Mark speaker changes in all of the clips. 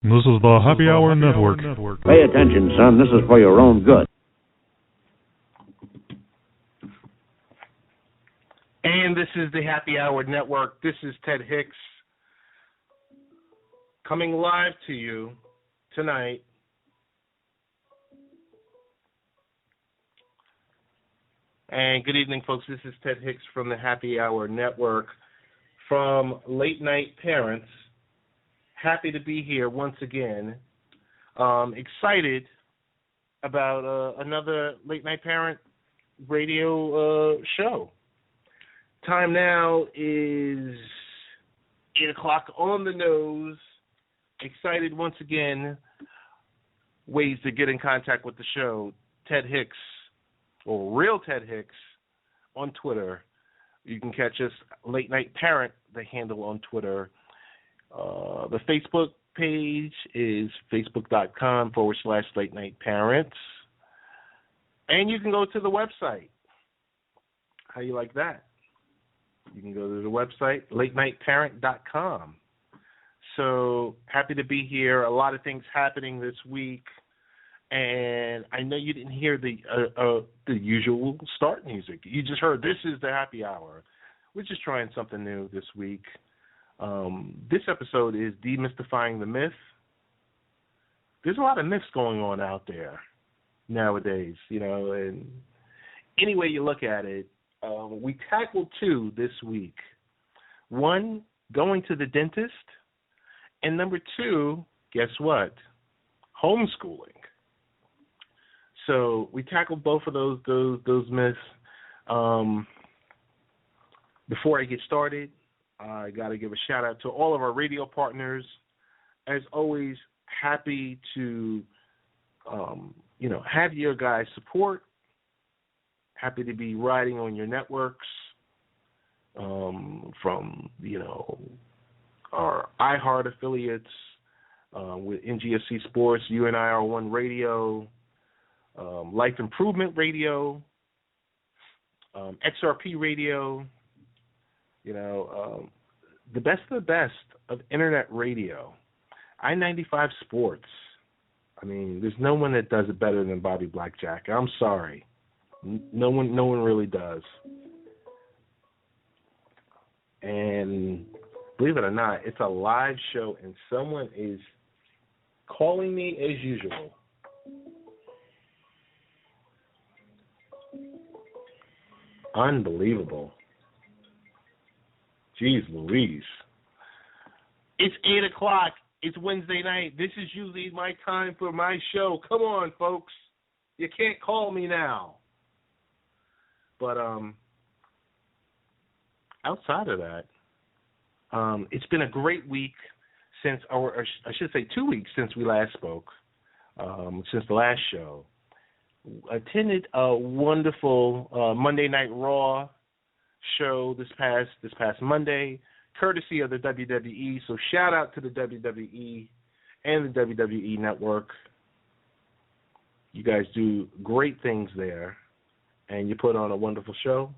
Speaker 1: This is the Happy Hour Network.
Speaker 2: Pay attention, son. This is for your own good.
Speaker 3: And this is the Happy Hour Network. This is Ted Hicks coming live to you tonight. And good evening, folks. This is Ted Hicks from the Happy Hour Network from Late Night Parents. Happy to be here once again. Excited about another Late Night Parent radio show. Time now is 8 o'clock on the nose. Excited once again. Ways to get in contact with the show. Ted Hicks, or Real Ted Hicks, on Twitter. You can catch us, Late Night Parent, the handle on Twitter. The Facebook page is facebook.com/Late Night Parents. And you can go to the website. How you like that? You can go to the website, latenightparent.com. So happy to be here. A lot of things happening this week. And I know you didn't hear the usual start music. You just heard this is the Happy Hour. We're just trying something new this week. This episode is demystifying the myth. There's a lot of myths going on out there nowadays, and any way you look at it, we tackled two this week. One, going to the dentist, and number two, guess what? Homeschooling. So we tackled both of those myths. Before I get started, I got to give a shout out to all of our radio partners. As always, happy to, have your guys' support. Happy to be riding on your networks, from, our iHeart affiliates, with NGSC Sports, UNIR1 Radio, Life Improvement Radio, XRP Radio, the best of the best of internet radio. I-95 Sports. I mean, there's no one that does it better than Bobby Blackjack. I'm sorry. No one really does. And believe it or not, it's a live show, and someone is calling me as usual. Unbelievable. Jeez Louise. It's 8 o'clock. It's Wednesday night. This is usually my time for my show. Come on, folks. You can't call me now. But outside of that, it's been a great week since, or I should say 2 weeks since we last spoke, since the last show. Attended a wonderful Monday Night Raw show this past Monday, courtesy of the WWE. So shout out to the WWE and the WWE Network. You guys do great things there, and you put on a wonderful show.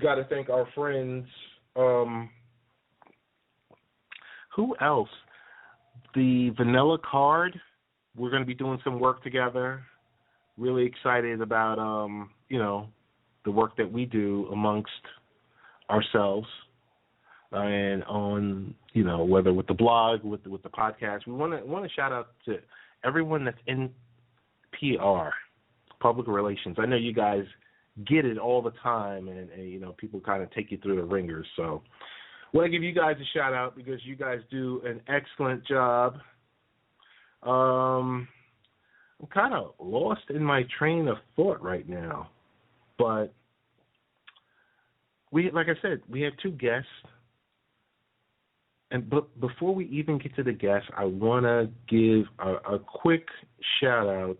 Speaker 3: Got to thank our friends. Who else? The Vanilla Card. We're going to be doing some work together. Really excited about, the work that we do amongst ourselves, and on, whether with the blog, with the podcast. We want to shout out to everyone that's in PR, public relations. I know you guys get it all the time, and people kind of take you through the ringers. So I want to give you guys a shout out because you guys do an excellent job. I'm kind of lost in my train of thought right now, but like I said, we have two guests, and before we even get to the guests, I want to give a quick shout out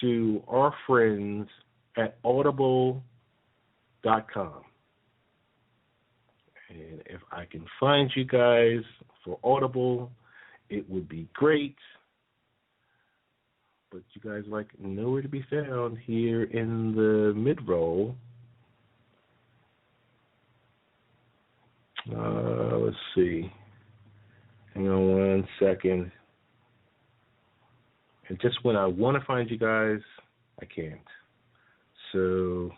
Speaker 3: to our friends at Audible.com, and if I can find you guys for Audible, it would be great. But you guys nowhere to be found here in the mid-roll. Let's see. Hang on one second. And just when I want to find you guys, I can't. So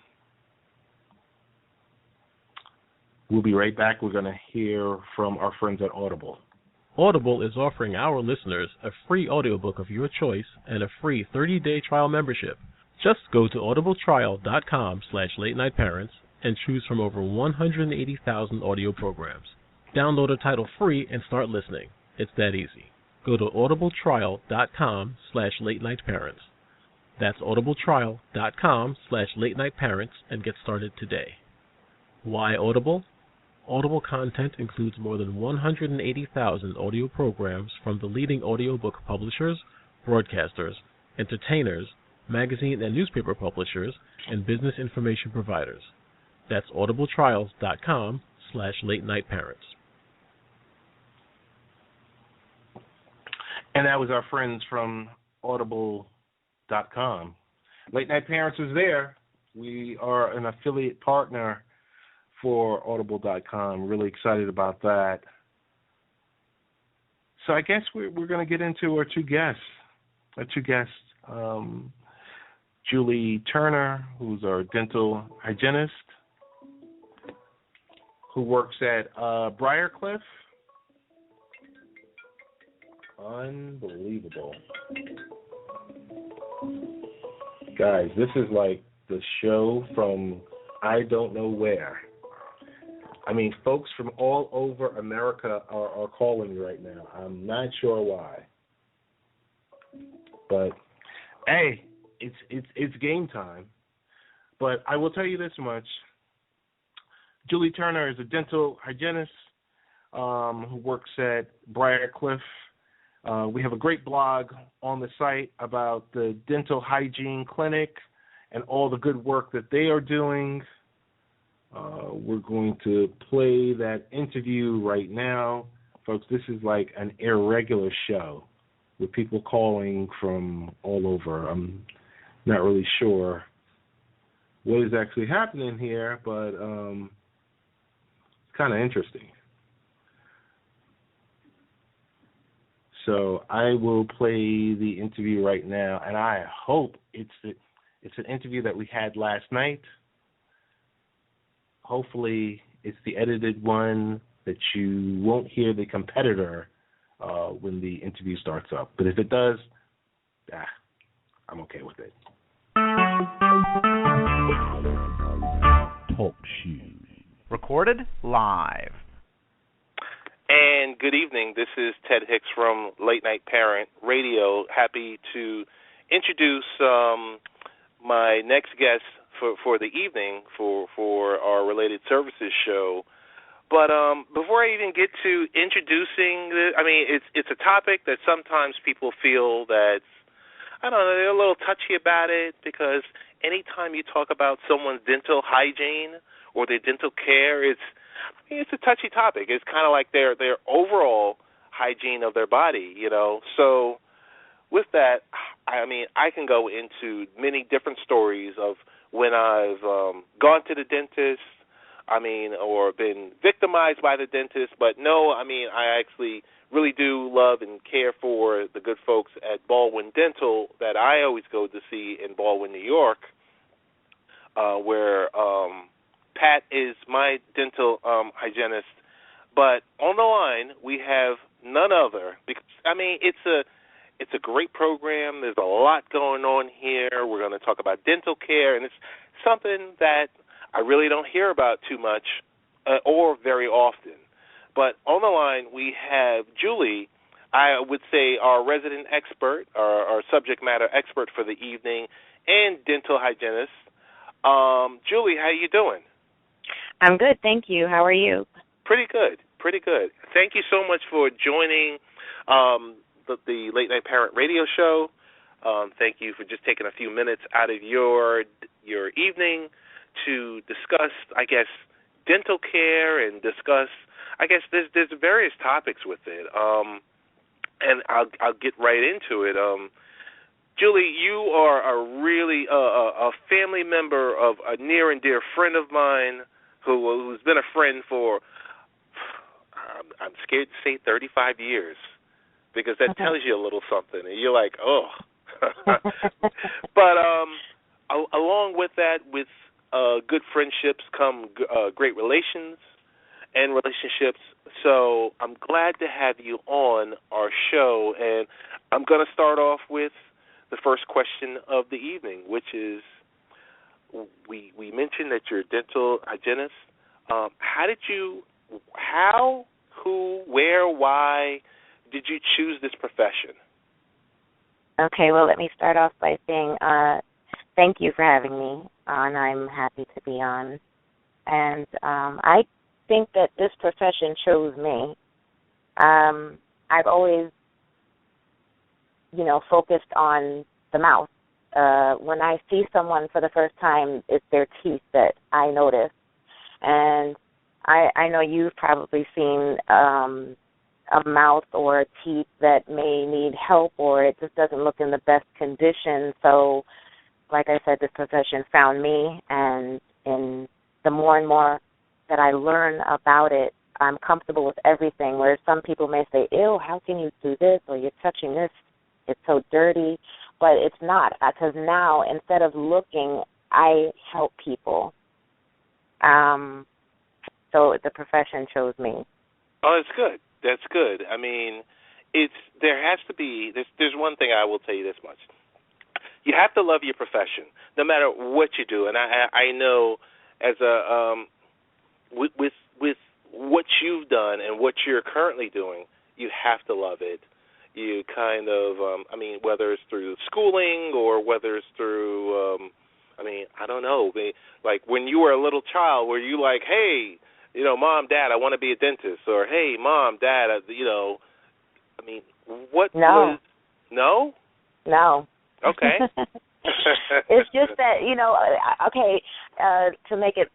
Speaker 3: we'll be right back. We're going to hear from our friends at Audible.
Speaker 4: Audible is offering our listeners a free audiobook of your choice and a free 30-day trial membership. Just go to audibletrial.com/late-night-parents and choose from over 180,000 audio programs. Download a title free and start listening. It's that easy. Go to audibletrial.com/late-night-parents. That's audibletrial.com/late-night-parents and get started today. Why Audible? Audible content includes more than 180,000 audio programs from the leading audiobook publishers, broadcasters, entertainers, magazine and newspaper publishers, and business information providers. That's audibletrial.com/late-night-parents.
Speaker 3: And that was our friends from Audible.com. Late Night Parents was there. We are an affiliate partner for Audible.com. Really excited about that. So I guess we're going to get into our two guests. Julie Turner, who's our dental hygienist, who works at Briarcliff. Unbelievable. Guys, this is like the show from I don't know where. I mean, folks from all over America are calling me right now. I'm not sure why. But, hey, it's game time. But I will tell you this much. Julie Turner is a dental hygienist who works at Briarcliff. We have a great blog on the site about the dental hygiene clinic and all the good work that they are doing. We're going to play that interview right now. Folks, this is like an irregular show with people calling from all over. I'm not really sure what is actually happening here, but it's kind of interesting. So I will play the interview right now, and I hope it's an interview that we had last night. Hopefully it's the edited one that you won't hear the competitor when the interview starts up. But if it does, I'm okay with it.
Speaker 5: Talk shoes. Recorded live.
Speaker 6: And good evening. This is Ted Hicks from Late Night Parent Radio. Happy to introduce my next guest for the evening for our related services show. But before I even get to introducing it's a topic that sometimes people feel that, I don't know, they're a little touchy about it, because anytime you talk about someone's dental hygiene or their dental care, it's a touchy topic. It's kind of like their overall hygiene of their body, you know. So with that, I can go into many different stories of when I've gone to the dentist, or been victimized by the dentist. But no, I actually really do love and care for the good folks at Baldwin Dental that I always go to see in Baldwin, New York, where Pat is my dental hygienist. But on the line, we have none other, because it's a great program. There's a lot going on here. We're going to talk about dental care, and it's something that I really don't hear about too much or very often. But on the line, we have Julie, I would say our resident expert, our subject matter expert for the evening, and dental hygienist. Julie, how you doing?
Speaker 7: I'm good, thank you. How are you?
Speaker 6: Pretty good. Thank you so much for joining the Late Night Parent Radio Show. Thank you for just taking a few minutes out of your evening to discuss, dental care and discuss, there's various topics with it. And I'll get right into it. Julie, you are a family member of a near and dear friend of mine who's been a friend for I'm scared to say 35 years because that tells you a little something, and you're like, oh. But along with that, with good friendships come great relations and relationships. So I'm glad to have you on our show, and I'm going to start off with the first question of the evening, which is, we mentioned that you're a dental hygienist. Who, where, why did you choose this profession?
Speaker 7: Okay, well, let me start off by saying thank you for having me on. I'm happy to be on. And I think that this profession chose me. I've always, focused on the mouth. When I see someone for the first time, it's their teeth that I notice. And I know you've probably seen a mouth or teeth that may need help, or it just doesn't look in the best condition. So, like I said, this profession found me, and the more and more that I learn about it, I'm comfortable with everything, whereas some people may say, ew, how can you do this, or you're touching this, it's so dirty. But it's not, because now, instead of looking, I help people. So the profession chose me.
Speaker 6: Oh, that's good. That's good. I mean, there's one thing I will tell you this much. You have to love your profession, no matter what you do. And I know as with what you've done and what you're currently doing, you have to love it. You kind of, whether it's through schooling or whether it's through, I don't know. Like when you were a little child, were you like, hey, Mom, Dad, I want to be a dentist, or hey, Mom, Dad, what
Speaker 7: No.
Speaker 6: was? No?
Speaker 7: No.
Speaker 6: Okay.
Speaker 7: It's just that, to make it,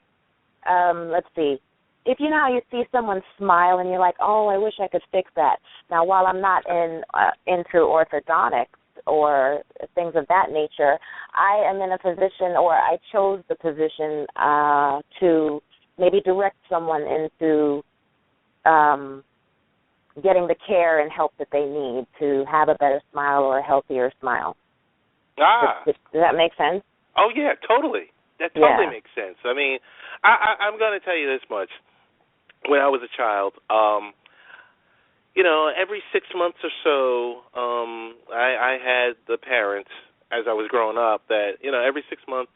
Speaker 7: let's see. If you know how you see someone smile and you're like, oh, I wish I could fix that. Now, while I'm not into orthodontics or things of that nature, I am in a position, or I chose the position to maybe direct someone into getting the care and help that they need to have a better smile or a healthier smile. Does that make sense?
Speaker 6: Oh, yeah, totally. That totally makes sense. I mean, I'm going to tell you this much. When I was a child, every 6 months or so, I had the parents, as I was growing up, that, every 6 months,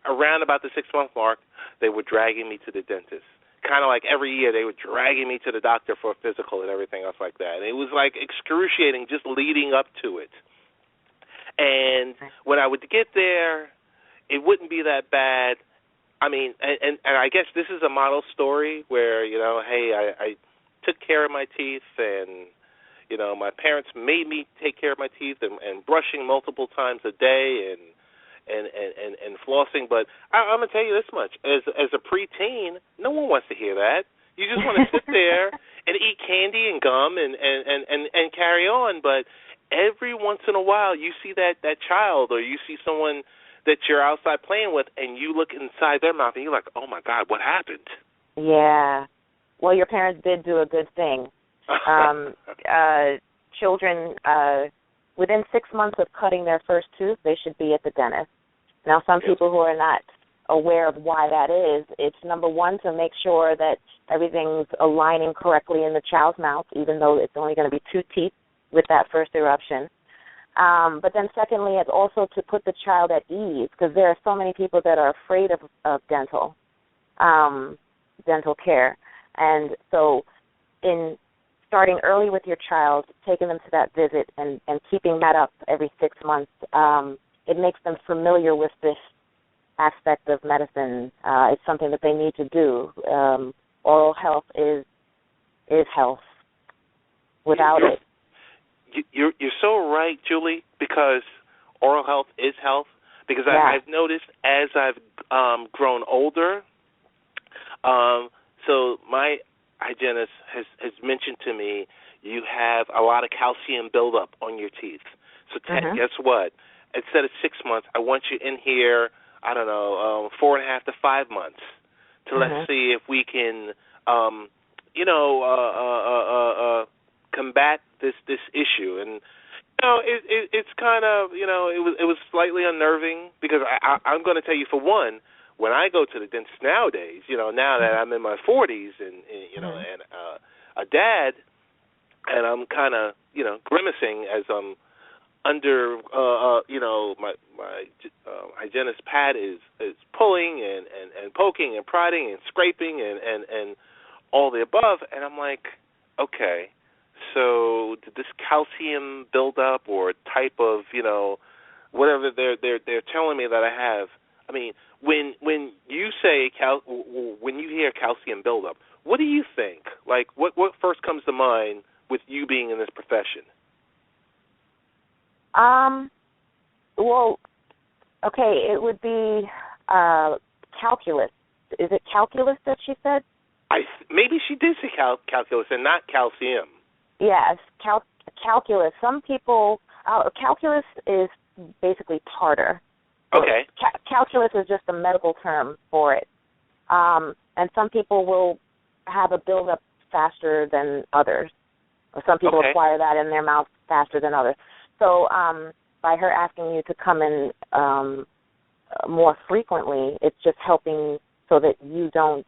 Speaker 6: around about the 6-month mark, they were dragging me to the dentist. Kind of like every year they were dragging me to the doctor for a physical and everything else like that. And it was like excruciating just leading up to it. And when I would get there, it wouldn't be that bad. I mean, and I guess this is a model story where, hey, I took care of my teeth, and, my parents made me take care of my teeth and brushing multiple times a day and flossing. But I'm going to tell you this much. As a preteen, no one wants to hear that. You just want to sit there and eat candy and gum and carry on. But every once in a while, you see that child, or you see someone that you're outside playing with, and you look inside their mouth, and you're like, oh, my God, what happened?
Speaker 7: Yeah. Well, your parents did do a good thing. Children, within 6 months of cutting their first tooth, they should be at the dentist. Now, some people who are not aware of why that is, it's number one, to make sure that everything's aligning correctly in the child's mouth, even though it's only going to be 2 teeth with that first eruption. But then secondly, it's also to put the child at ease, because there are so many people that are afraid of dental care. And so in starting early with your child, taking them to that visit and keeping that up every 6 months, it makes them familiar with this aspect of medicine. It's something that they need to do. Oral health is health. Without it.
Speaker 6: You're so right, Julie, because oral health is health. Because I've noticed as I've grown older, so my hygienist has mentioned to me you have a lot of calcium buildup on your teeth. So guess what? Instead of 6 months, I want you in here, 4.5 to 5 months, to let's see if we can combat this issue. And it's kind of it was slightly unnerving because I'm going to tell you, for one, when I go to the dentist nowadays, now that I'm in my 40s and and a dad, and I'm kind of grimacing as I'm under my hygienist pad is pulling and poking and prodding and scraping and all the above, and I'm like, okay, so did this calcium build up or type of whatever they're telling me that I have? I mean, when you say when you hear calcium buildup, what do you think? Like, what first comes to mind with you being in this profession?
Speaker 7: Well, okay, it would be calculus. Is it calculus that she said?
Speaker 6: Maybe she did say calculus and not calcium.
Speaker 7: Yes, calculus. Some people, calculus is basically tartar.
Speaker 6: Okay.
Speaker 7: Calculus is just a medical term for it. And some people will have a buildup faster than others. Or some people acquire that in their mouth faster than others. So by her asking you to come in more frequently, it's just helping so that you don't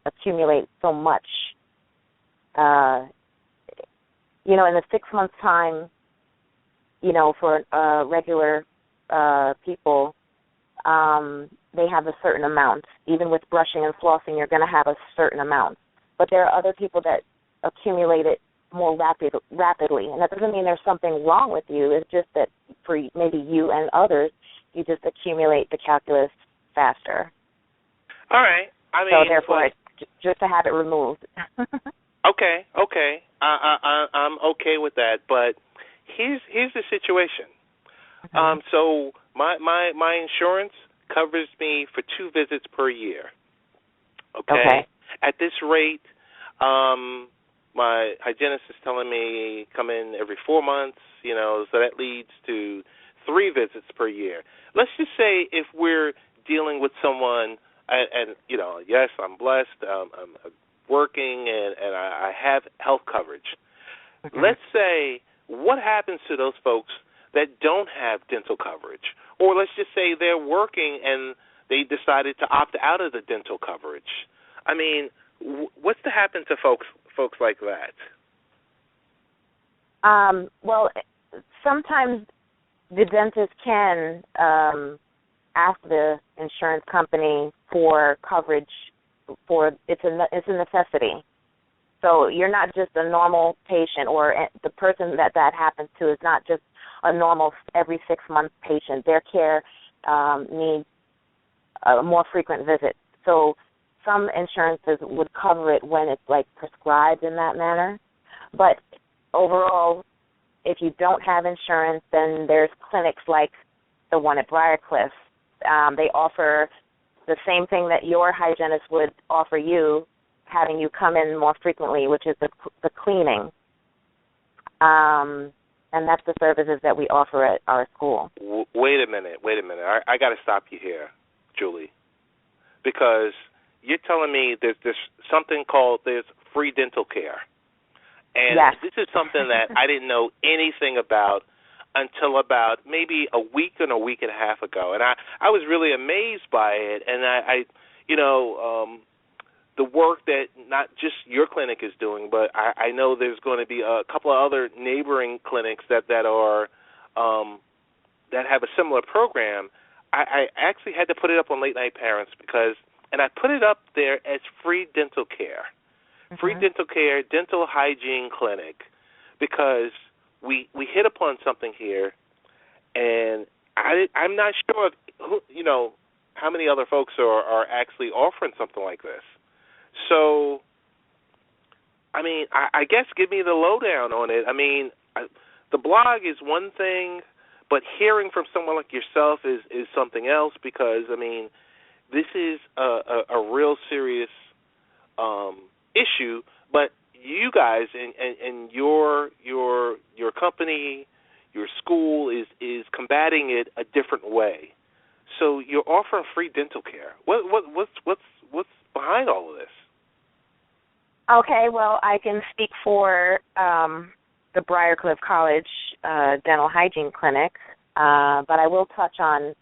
Speaker 7: accumulate so much. In the 6 months' time, for regular people, they have a certain amount. Even with brushing and flossing, you're going to have a certain amount. But there are other people that accumulate it more rapidly. And that doesn't mean there's something wrong with you. It's just that for maybe you and others, you just accumulate the calculus faster.
Speaker 6: All right. I mean,
Speaker 7: so therefore, just to have it removed.
Speaker 6: Okay. I'm okay with that. But here's the situation. So my insurance covers me for 2 visits per year. Okay. At this rate, my hygienist is telling me come in every 4 months, so that leads to 3 visits per year. Let's just say if we're dealing with someone, and yes, I'm blessed, I'm working, and I have health coverage. Let's say, what happens to those folks that don't have dental coverage? Or let's just say they're working and they decided to opt out of the dental coverage. I mean, what's to happen to folks like that?
Speaker 7: Well, sometimes the dentist can ask the insurance company for coverage for it's a necessity. So you're not just a normal patient, or the person that happens to is not just a normal every 6 month patient. Their care needs a more frequent visit. So some insurances would cover it when it's like prescribed in that manner. But overall, if you don't have insurance, then there's clinics like the one at Briarcliff. They offer the same thing that your hygienist would offer you, having you come in more frequently, which is the cleaning. And that's the services that we offer at our school.
Speaker 6: Wait a minute. I got to stop you here, Julie, because you're telling me there's something called there's free dental care. And
Speaker 7: yes.
Speaker 6: This is something that I didn't know anything about until about maybe a week and a half ago. And I was really amazed by it. And I the work that not just your clinic is doing, but I know there's going to be a couple of other neighboring clinics that are that have a similar program. I actually had to put it up on Late Night Parents and I put it up there as free dental care. Free dental care, dental hygiene clinic, because we hit upon something here, and I'm not sure how many other folks are actually offering something like this. So, I mean, I guess give me the lowdown on it. I mean, the blog is one thing, but hearing from someone like yourself is something else, because, I mean, this is a real serious issue, but you guys and your company, your school is combating it a different way. So you're offering free dental care. What's behind all of this?
Speaker 7: Okay, well, I can speak for the Briarcliff College Dental Hygiene Clinic, but I will touch on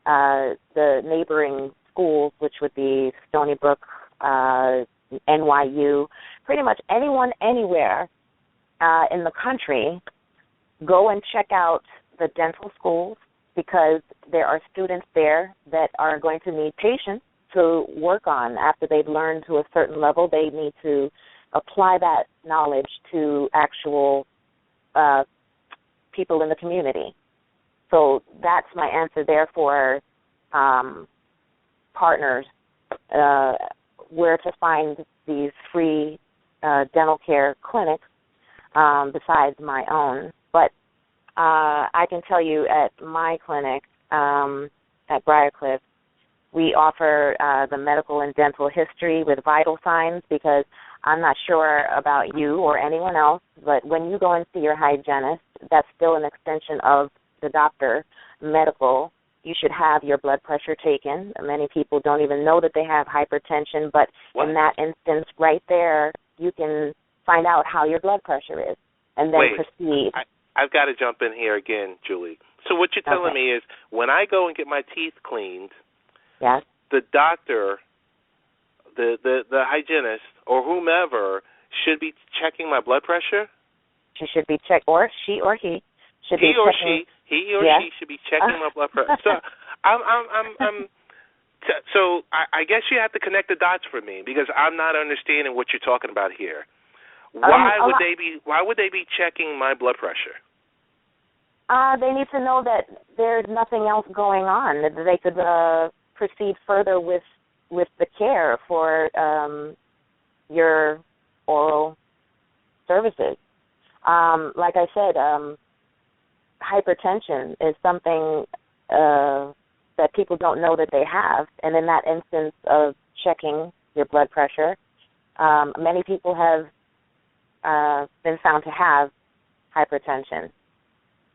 Speaker 7: the neighboring schools, which would be Stony Brook, NYU, pretty much anyone, anywhere in the country. Go and check out the dental schools because there are students there that are going to need patience to work on. After they've learned to a certain level, they need to apply that knowledge to actual people in the community. So that's my answer there for partners, where to find these free dental care clinics besides my own. But I can tell you at my clinic at Briarcliff, we offer the medical and dental history with vital signs because I'm not sure about you or anyone else, but when you go and see your hygienist, that's still an extension of the doctor, medical. You should have your blood pressure taken. Many people don't even know that they have hypertension, but in that instance right there, you can find out how your blood pressure is and then proceed.
Speaker 6: I've got to jump in here again, Julie. So what you're telling me is when I go and get my teeth cleaned, the doctor, the hygienist, or whomever should be checking my blood pressure?
Speaker 7: She should be checked, or she or he should be checking.
Speaker 6: He or she should be checking my blood pressure. So I guess you have to connect the dots for me because I'm not understanding what you're talking about here. Why would they be checking my blood pressure?
Speaker 7: They need to know that there's nothing else going on, that they could proceed further with the care for your oral services. Like I said, hypertension is something that people don't know that they have, and in that instance of checking your blood pressure, many people have been found to have hypertension.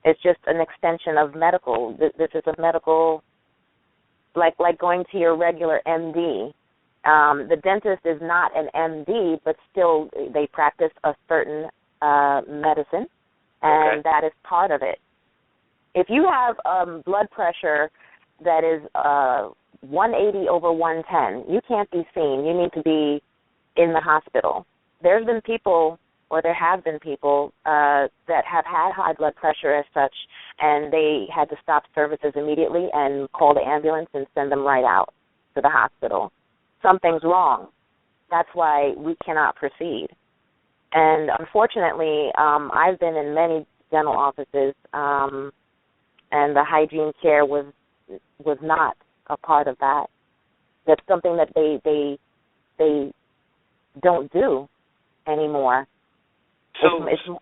Speaker 7: It's just an extension of medical. This is a medical, like going to your regular MD. The dentist is not an MD, but still they practice a certain medicine, and that is part of it. If you have blood pressure that is 180 over 110, you can't be seen. You need to be in the hospital. There have been people that have had high blood pressure as such, and they had to stop services immediately and call the ambulance and send them right out to the hospital. Something's wrong. That's why we cannot proceed. And unfortunately, I've been in many dental offices, and the hygiene care was not a part of that. That's something that they don't do anymore.
Speaker 6: So Julie,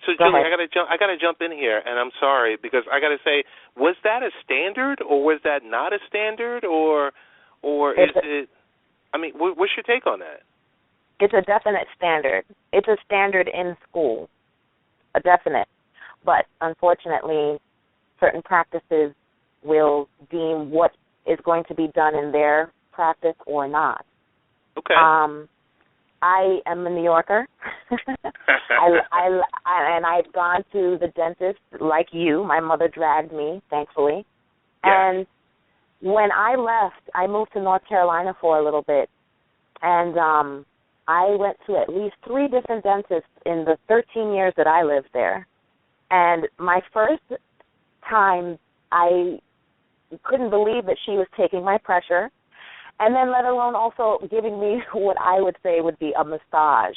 Speaker 6: I gotta jump in here, and I'm sorry because I gotta say, was that a standard, or was that not a standard, or is it? I mean, what's your take on that?
Speaker 7: It's a definite standard. It's a standard in school, a definite. But unfortunately, certain practices will deem what is going to be done in their practice or not.
Speaker 6: Okay.
Speaker 7: I am a New Yorker, and I've gone to the dentist like you. My mother dragged me, thankfully.
Speaker 6: Yes.
Speaker 7: And when I left, I moved to North Carolina for a little bit, and I went to at least 3 different dentists in the 13 years that I lived there. And my first time, I couldn't believe that she was taking my pressure, and then let alone also giving me what I would say would be a massage.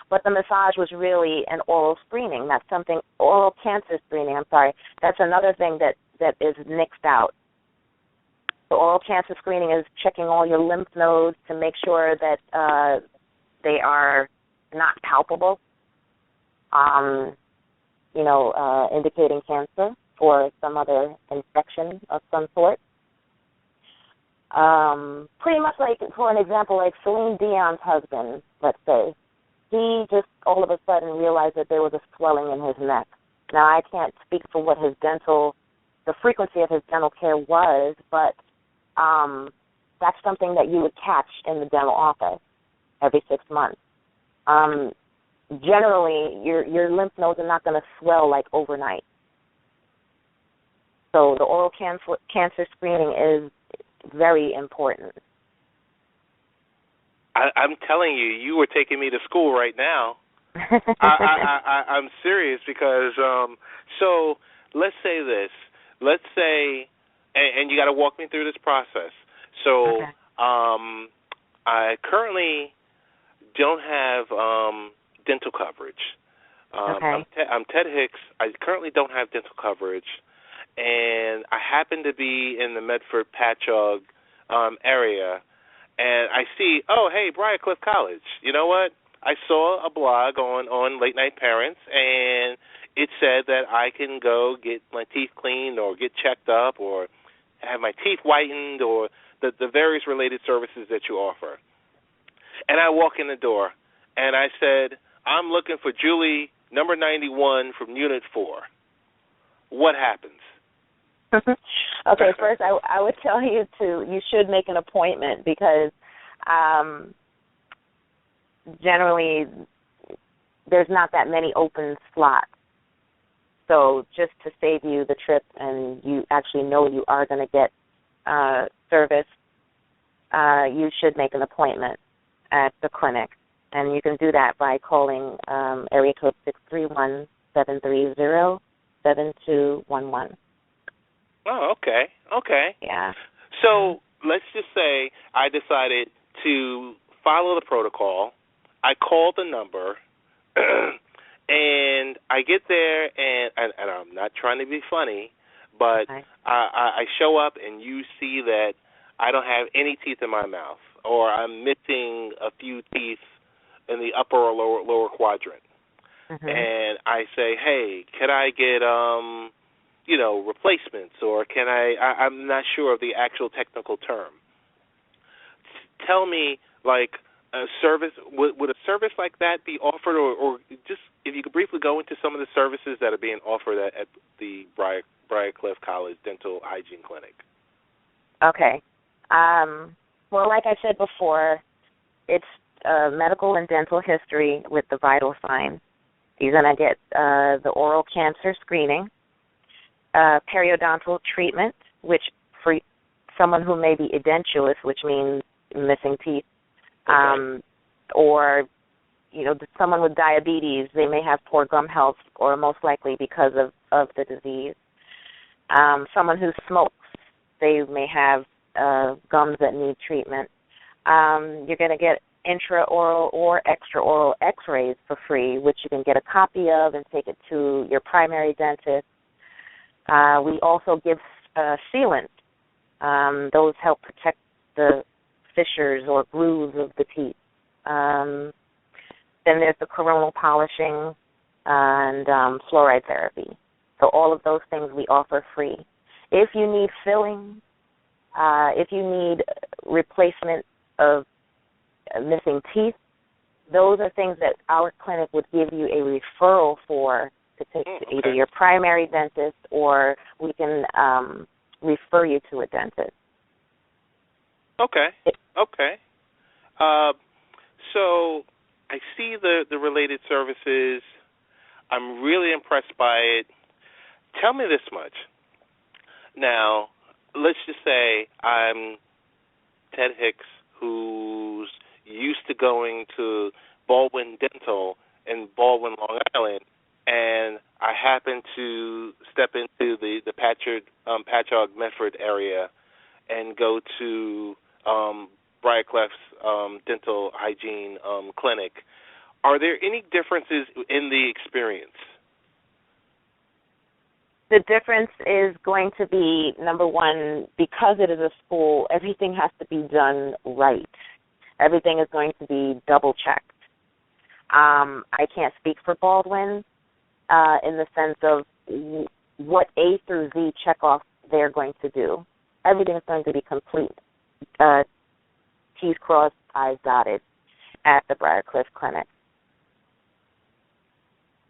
Speaker 7: But the massage was really an oral screening. That's something, oral cancer screening, I'm sorry. That's another thing that is nixed out. The oral cancer screening is checking all your lymph nodes to make sure that they are not palpable, indicating cancer or some other infection of some sort. Pretty much like, for an example, like Celine Dion's husband, let's say, he just all of a sudden realized that there was a swelling in his neck. Now, I can't speak for what the frequency of his dental care was, but that's something that you would catch in the dental office every 6 months. generally your lymph nodes are not going to swell like overnight. So the oral cancer screening is very important.
Speaker 6: I'm telling you, you were taking me to school right now. I'm serious because so let's say this. Let's say, and you got to walk me through this process. So
Speaker 7: okay.
Speaker 6: I currently don't have dental coverage.
Speaker 7: Okay.
Speaker 6: I'm Ted Hicks. I currently don't have dental coverage, and I happen to be in the Medford-Patchogue area, and I see, oh, hey, Briarcliff College. You know what? I saw a blog on Late Night Parents, and it said that I can go get my teeth cleaned or get checked up or have my teeth whitened or the various related services that you offer. And I walk in the door, and I said, I'm looking for Julie, number 91 from Unit 4. What happens?
Speaker 7: Okay, first I would tell you you should make an appointment because generally there's not that many open slots. So just to save you the trip and you actually know you are going to get service, you should make an appointment at the clinic. And you can do that by calling area code 631-730-7211.
Speaker 6: Oh, okay.
Speaker 7: Yeah.
Speaker 6: So let's just say I decided to follow the protocol. I called the number, and I get there, and I'm not trying to be funny, but
Speaker 7: okay.
Speaker 6: I show up, and you see that I don't have any teeth in my mouth, or I'm missing a few teeth in the upper or lower quadrant.
Speaker 7: Mm-hmm.
Speaker 6: And I say, hey, can I get replacements, or can I'm not sure of the actual technical term. Tell me, like, a service, would a service like that be offered, or just if you could briefly go into some of the services that are being offered at the Briarcliff College Dental Hygiene Clinic?
Speaker 7: Okay. Well, like I said before, it's medical and dental history with the vital signs. You're going to get the oral cancer screening, periodontal treatment, which for someone who may be edentulous, which means missing teeth,
Speaker 6: okay.
Speaker 7: Or someone with diabetes, they may have poor gum health, or most likely because of the disease. Someone who smokes, they may have gums that need treatment. You're going to get intraoral or extraoral x-rays for free, which you can get a copy of and take it to your primary dentist. We also give sealant. Those help protect the fissures or grooves of the teeth. Then there's the coronal polishing and fluoride therapy. So all of those things we offer free. If you need filling, if you need replacement of missing teeth, those are things that our clinic would give you a referral for to take to either your primary dentist, or we can refer you to a dentist.
Speaker 6: Okay. So I see the related services. I'm really impressed by it. Tell me this much. Now, let's just say I'm Ted Hicks, who's used to going to Baldwin Dental in Baldwin, Long Island, and I happen to step into the Patchogue Medford area and go to Briarcliff's Dental Hygiene Clinic. Are there any differences in the experience?
Speaker 7: The difference is going to be, number one, because it is a school, everything has to be done right. Everything is going to be double-checked. I can't speak for Baldwin in the sense of what A through Z checkoff they're going to do. Everything is going to be complete. T's crossed, I's dotted at the Briarcliff Clinic.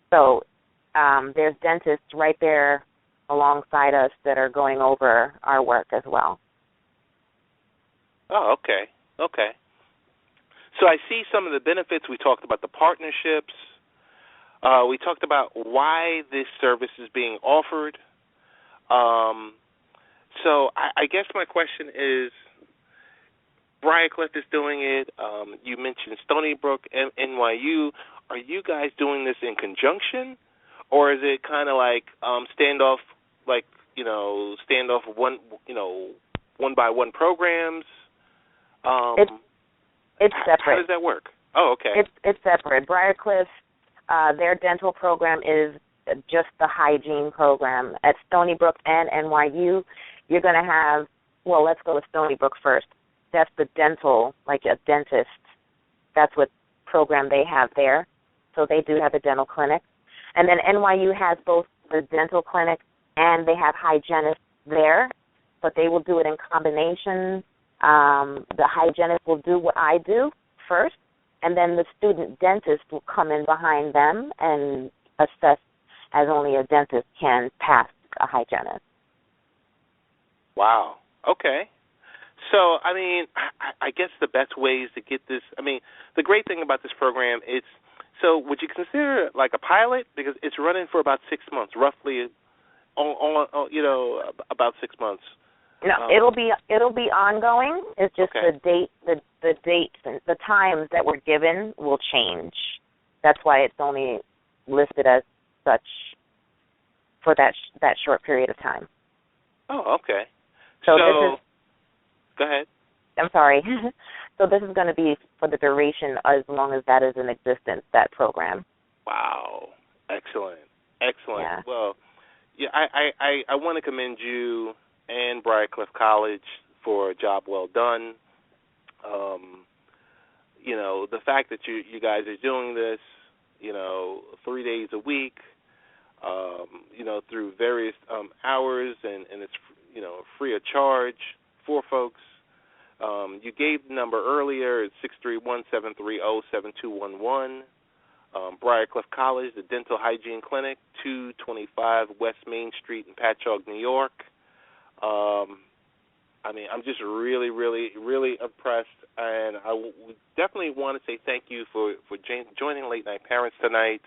Speaker 7: So there's dentists right there alongside us that are going over our work as well.
Speaker 6: Oh, okay. So I see some of the benefits. We talked about the partnerships. We talked about why this service is being offered. So I guess my question is, Briarcliff is doing it. You mentioned Stony Brook and NYU. Are you guys doing this in conjunction, or is it kind of like standoff one by one programs?
Speaker 7: It's separate.
Speaker 6: How does that work? Oh, okay.
Speaker 7: It's separate. Briarcliff, their dental program is just the hygiene program. At Stony Brook and NYU, you're going to have, well, let's go with Stony Brook first. That's the dental, like a dentist. That's what program they have there. So they do have a dental clinic. And then NYU has both the dental clinic and they have hygienists there, but they will do it in combination. The hygienist will do what I do first, and then the student dentist will come in behind them and assess as only a dentist can pass a hygienist.
Speaker 6: Wow. Okay. So, I mean, I guess the best ways to get this, I mean, the great thing about this program is, so would you consider it like a pilot? Because it's running for about 6 months, roughly, about 6 months.
Speaker 7: No, it'll be ongoing. It's just okay. the dates and the times that we're given will change. That's why it's only listed as such for that short period of time.
Speaker 6: Oh, okay.
Speaker 7: So this is.
Speaker 6: Go ahead.
Speaker 7: I'm sorry. So this is going to be for the duration as long as that is in existence, that program.
Speaker 6: Wow. Excellent.
Speaker 7: Yeah.
Speaker 6: Well, yeah, I want to commend you and Briarcliff College for a job well done. The fact that you guys are doing this, 3 days a week, through various hours, and it's, free of charge for folks. You gave the number earlier. It's 631-730-7211. Briarcliff College, the Dental Hygiene Clinic, 225 West Main Street in Patchogue, New York. I'm just really, really, really impressed, and I definitely want to say thank you for joining Late Night Parents tonight,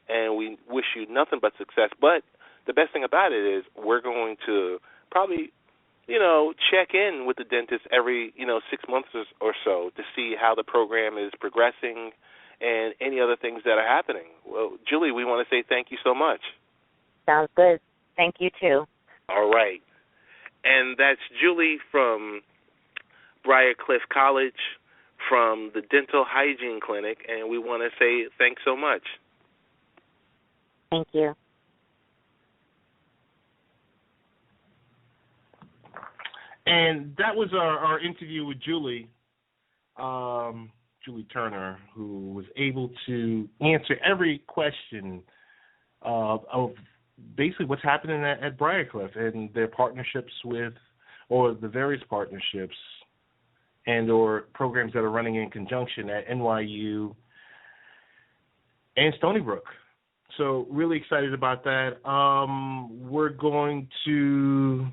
Speaker 6: and we wish you nothing but success. But the best thing about it is we're going to probably, check in with the dentist every, 6 months or so to see how the program is progressing and any other things that are happening. Well, Julie, we want to say thank you so much.
Speaker 7: Sounds good. Thank you, too.
Speaker 6: All right. And that's Julie from Briarcliff College, from the Dental Hygiene Clinic, and we want to say thanks so much.
Speaker 7: Thank you.
Speaker 3: And that was our interview with Julie Turner, who was able to answer every question of basically what's happening at Briarcliff and their partnerships with, or the various partnerships and or programs that are running in conjunction at NYU and Stony Brook. So really excited about that. We're going to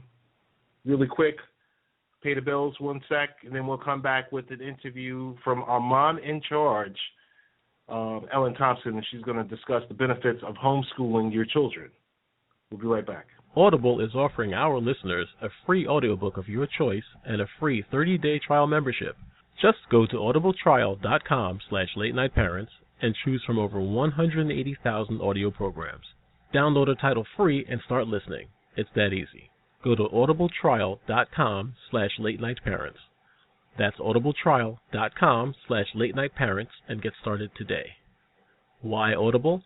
Speaker 3: really quick pay the bills 1 sec, and then we'll come back with an interview from our mom in charge, Ellen Thompson, and she's going to discuss the benefits of homeschooling your children. We'll be right back.
Speaker 4: Audible is offering our listeners a free audiobook of your choice and a free 30-day trial membership. Just go to audibletrial.com/latenightparents and choose from over 180,000 audio programs. Download a title free and start listening. It's that easy. Go to audibletrial.com/latenightparents. That's audibletrial.com/latenightparents and get started today. Why Audible?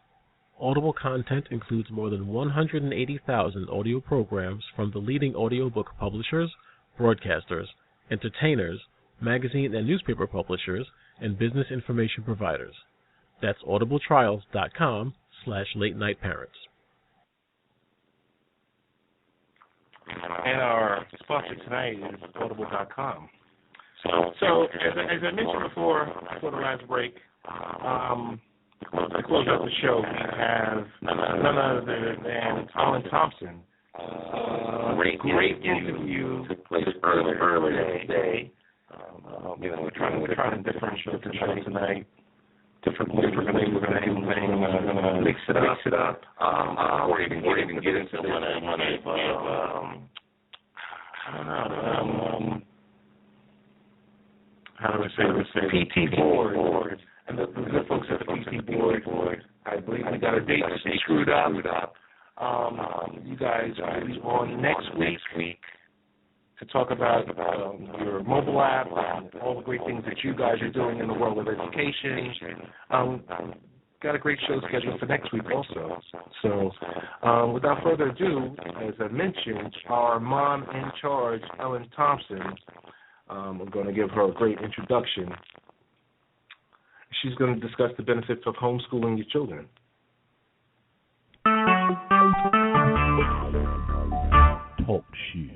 Speaker 4: Audible content includes more than 180,000 audio programs from the leading audiobook publishers, broadcasters, entertainers, magazine and newspaper publishers, and business information providers. That's audibletrials.com/latenightparents.
Speaker 3: And our sponsor tonight is audible.com. So as I mentioned before the last break, to close out the show, we have none other than Ellen Thompson. Great interview took place earlier today We're trying different shows tonight. Different ways we're going to do things. We're going to mix it up. Or even get into one of how do I say PT board. And the good folks at the PT board, I believe we got a date screwed up. You guys will be on next week to talk about your mobile app and all the great things that you guys are doing in the world of education. Got a great show scheduled for next week also. So without further ado, as I mentioned, our mom in charge, Ellen Thompson, we're going to give her a great introduction. She's going to discuss the benefits of homeschooling your children.
Speaker 1: Talk show.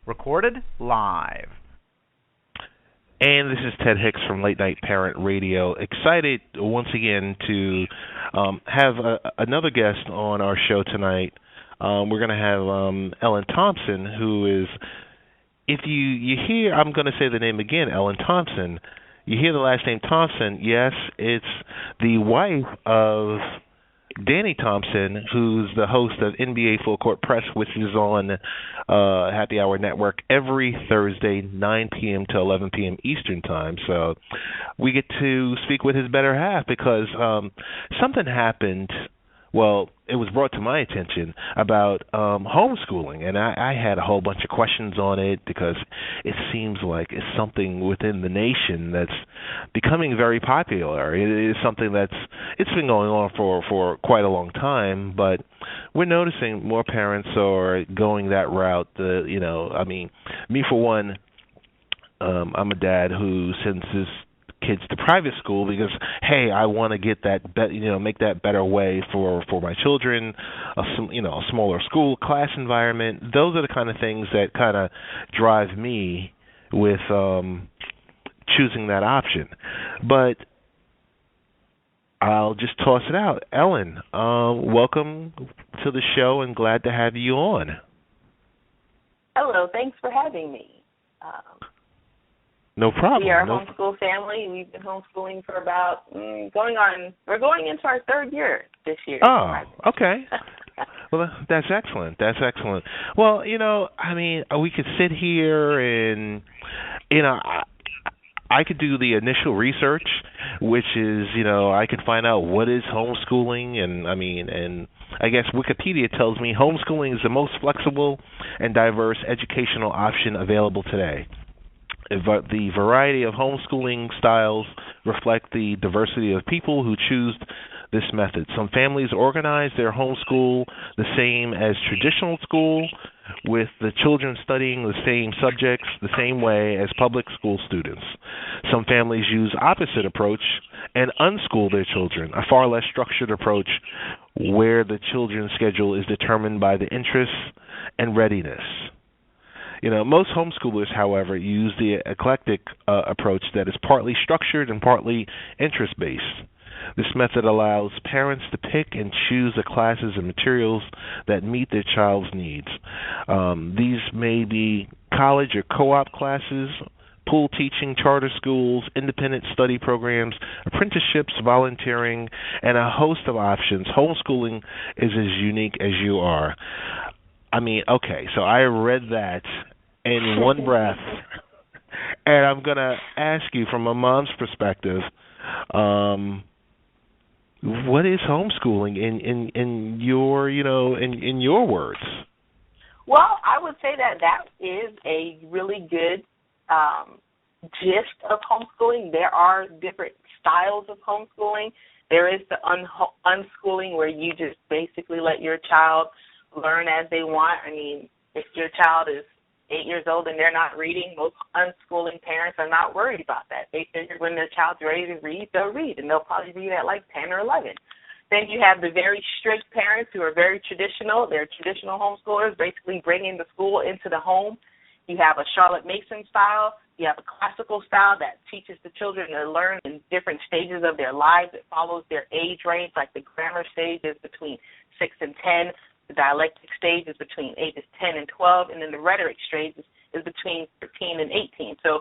Speaker 5: Recorded live.
Speaker 6: And this is Ted Hicks from Late Night Parent Radio. Excited once again to have another guest on our show tonight. We're going to have Ellen Thompson, who is, if you hear, I'm going to say the name again, Ellen Thompson. You hear the last name Thompson, yes, it's the wife of Danny Thompson, who's the host of NBA Full Court Press, which is on Happy Hour Network every Thursday, 9 p.m. to 11 p.m. Eastern Time. So we get to speak with his better half because something happened. Well, it was brought to my attention about homeschooling, and I had a whole bunch of questions on it because it seems like it's something within the nation that's becoming very popular. It is something it's been going on for quite a long time, but we're noticing more parents are going that route. Me for one, I'm a dad who sends his kids to private school because, hey, I want to get that, make that better way for my children, a smaller school, class environment. Those are the kind of things that kind of drive me with choosing that option. But I'll just toss it out. Ellen, welcome to the show and glad to have you on.
Speaker 8: Hello, thanks for having me.
Speaker 6: No problem.
Speaker 8: We are a homeschool family. We've been homeschooling for about we're going into our third year this year.
Speaker 6: Oh, okay. Well, that's excellent. Well, we could sit here and, I could do the initial research, which is, I could find out what is homeschooling, and I guess Wikipedia tells me homeschooling is the most flexible and diverse educational option available today. The variety of homeschooling styles reflect the diversity of people who choose this method. Some families organize their homeschool the same as traditional school, with the children studying the same subjects the same way as public school students. Some families use opposite approach and unschool their children, a far less structured approach where the children's schedule is determined by the interests and readiness. Most homeschoolers, however, use the eclectic approach that is partly structured and partly interest-based. This method allows parents to pick and choose the classes and materials that meet their child's needs. These may be college or co-op classes, pool teaching, charter schools, independent study programs, apprenticeships, volunteering, and a host of options. Homeschooling is as unique as you are. Okay, so I read that in one breath, and I'm going to ask you from a mom's perspective, what is homeschooling in your, in your words?
Speaker 8: Well, I would say that is a really good gist of homeschooling. There are different styles of homeschooling. There is the unschooling where you just basically let your child learn as they want. If your child is 8 years old and they're not reading, most unschooling parents are not worried about that. They figure when their child's ready to read, they'll read, and they'll probably read at like 10 or 11. Then you have the very strict parents who are very traditional. They're traditional homeschoolers, basically bringing the school into the home. You have a Charlotte Mason style. You have a classical style that teaches the children to learn in different stages of their lives. It follows their age range, like the grammar stage is between 6 and 10. The dialectic stage is between ages 10 and 12, and then the rhetoric stage is is between 13 and 18. So,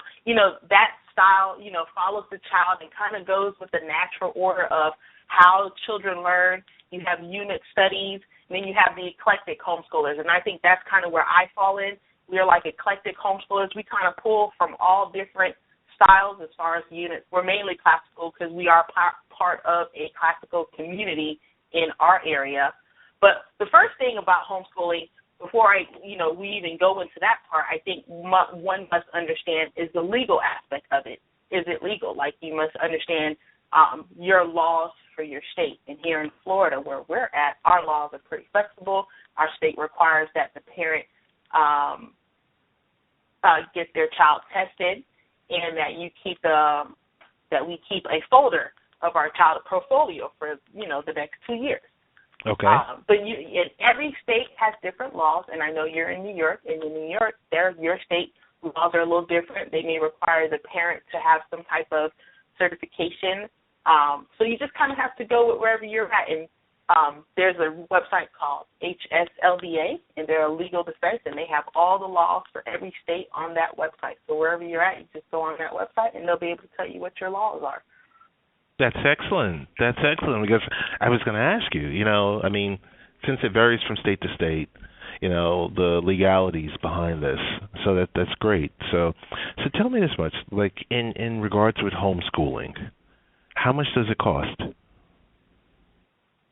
Speaker 8: that style, follows the child and kind of goes with the natural order of how children learn. You have unit studies, and then you have the eclectic homeschoolers. And I think that's kind of where I fall in. We are like eclectic homeschoolers. We kind of pull from all different styles as far as units. We're mainly classical because we are part of a classical community in our area. But the first thing about homeschooling, before we even go into that part, I think one must understand is the legal aspect of it. Is it legal? Like, you must understand your laws for your state. And here in Florida, where we're at, our laws are pretty flexible. Our state requires that the parent get their child tested, and that we keep a folder of our child, a portfolio for the next 2 years.
Speaker 6: Okay.
Speaker 8: But every state has different laws, and I know you're in New York, and in New York, your state laws are a little different. They may require the parent to have some type of certification. So you just kind of have to go with wherever you're at. And there's a website called HSLDA, and they're a legal defense, and they have all the laws for every state on that website. So wherever you're at, you just go on that website, and they'll be able to tell you what your laws are.
Speaker 6: That's excellent. Because I was going to ask you, since it varies from state to state, the legalities behind this. So that's great. So tell me this much, like in regards with homeschooling, how much does it cost?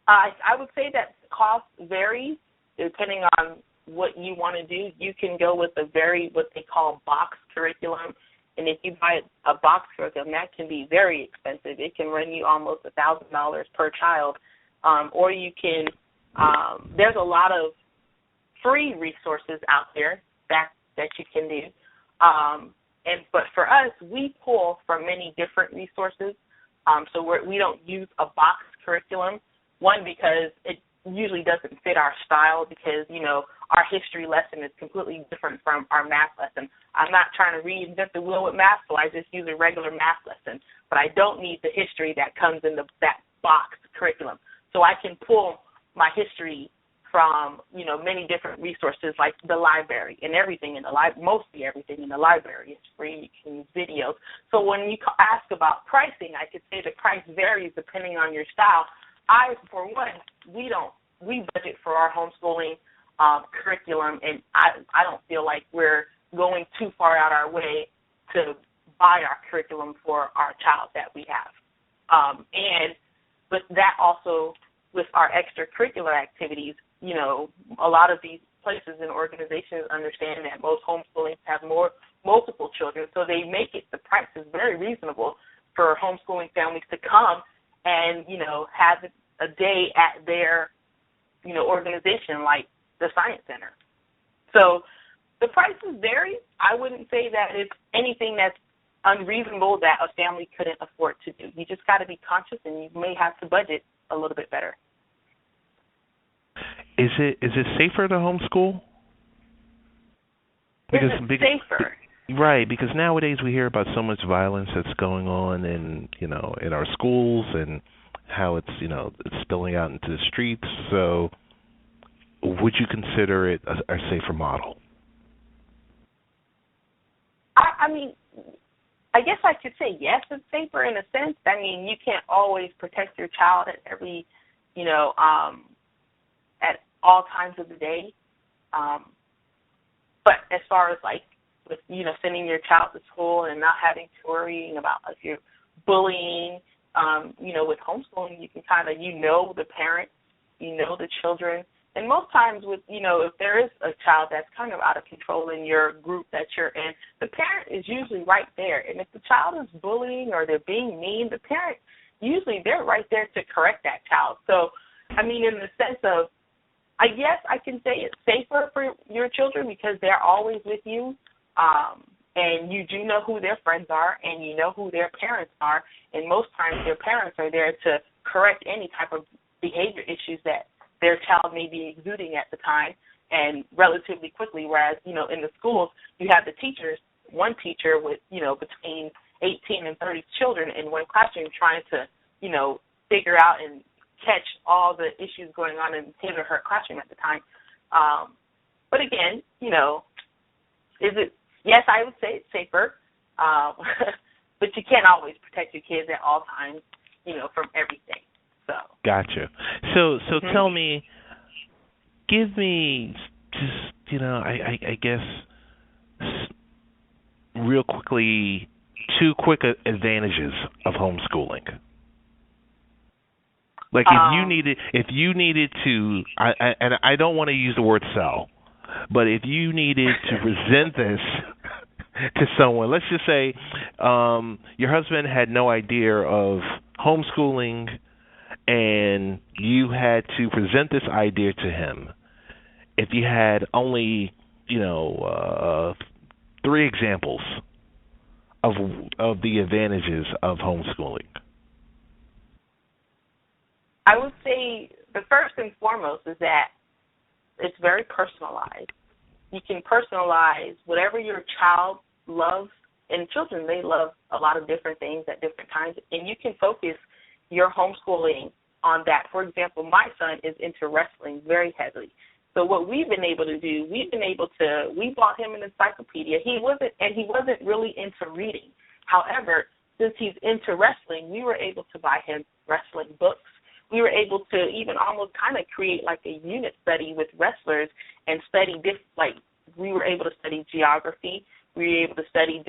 Speaker 8: I would say that cost varies depending on what you want to do. You can go with what they call box curriculum. And if you buy a box curriculum, that can be very expensive. It can run you almost $1,000 per child. Or you can, there's a lot of free resources out there that you can do. But for us, we pull from many different resources. So we don't use a box curriculum. One, because it usually doesn't fit our style, because, our history lesson is completely different from our math lesson. I'm not trying to reinvent the wheel with math, so I just use a regular math lesson. But I don't need the history that comes in that box curriculum. So I can pull my history from, many different resources, like the library, and everything in the mostly everything in the library is free. You can use videos. So when you ask about pricing, I could say the price varies depending on your style. For one, we budget for our homeschooling curriculum, and I don't feel like we're going too far out our way to buy our curriculum for our child that we have. And with that also, with our extracurricular activities, a lot of these places and organizations understand that most homeschooling have multiple children, so they make the price is very reasonable for homeschooling families to come and, have a day at their, organization like the Science Center. So the prices vary. I wouldn't say that it's anything that's unreasonable that a family couldn't afford to do. You just got to be conscious, and you may have to budget a little bit better.
Speaker 6: Is it safer to homeschool? Because
Speaker 8: safer.
Speaker 6: Right, because nowadays we hear about so much violence that's going on in our schools, and how it's spilling out into the streets. So would you consider it a safer model?
Speaker 8: I mean, I guess I could say yes, it's safer in a sense. I mean, you can't always protect your child at every, at all times of the day. But as far as with, sending your child to school and not having to worry about if you're bullying, with homeschooling, you can kind of, the parent, the children. And most times with, if there is a child that's kind of out of control in your group that you're in, the parent is usually right there. And if the child is bullying or they're being mean, the parent, usually they're right there to correct that child. So, I mean, in the sense of, I guess I can say it's safer for your children because they're always with you. And you do know who their friends are, and you know who their parents are, and most times their parents are there to correct any type of behavior issues that their child may be exuding at the time, and relatively quickly, whereas, in the schools, you have the teachers, one teacher with, between 18 and 30 children in one classroom trying to, figure out and catch all the issues going on in his or her classroom at the time. But again, is it yes, I would say it's safer, but you can't always protect your kids at all times, from everything. So.
Speaker 6: Gotcha. So tell me, give me just, I guess real quickly, 2 quick advantages of homeschooling. Like if you needed to, and I don't want to use the word sell, but if you needed to present this to someone, let's just say your husband had no idea of homeschooling, and you had to present this idea to him. If you had only, 3 examples of the advantages of homeschooling.
Speaker 8: I would say the first and foremost is that it's very personalized. You can personalize whatever your child loves, and children, they love a lot of different things at different times, and you can focus your homeschooling on that. For example, my son is into wrestling very heavily. So what we've been able to do, we bought him an encyclopedia. He wasn't really into reading. However, since he's into wrestling, we were able to buy him wrestling books. We were able to even almost kind of create like a unit study with wrestlers and study we were able to study geography. We were able to study